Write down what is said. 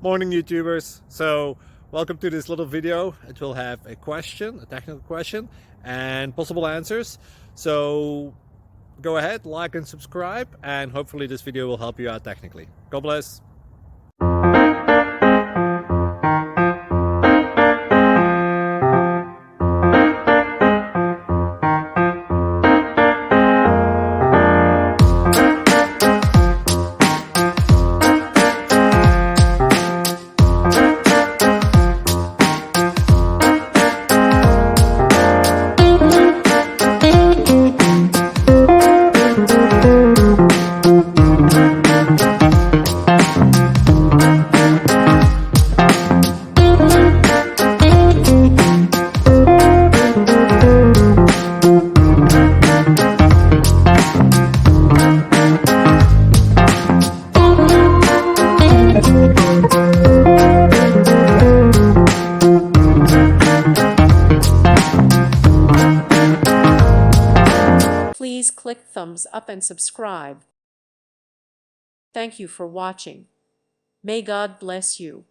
Morning YouTubers. So welcome to this little video. It will have a question, a technical question, and possible answers. So go ahead, like and subscribe, and hopefully this video will help you out technically. God bless. Please click thumbs up and subscribe. Thank you for watching. May God bless you.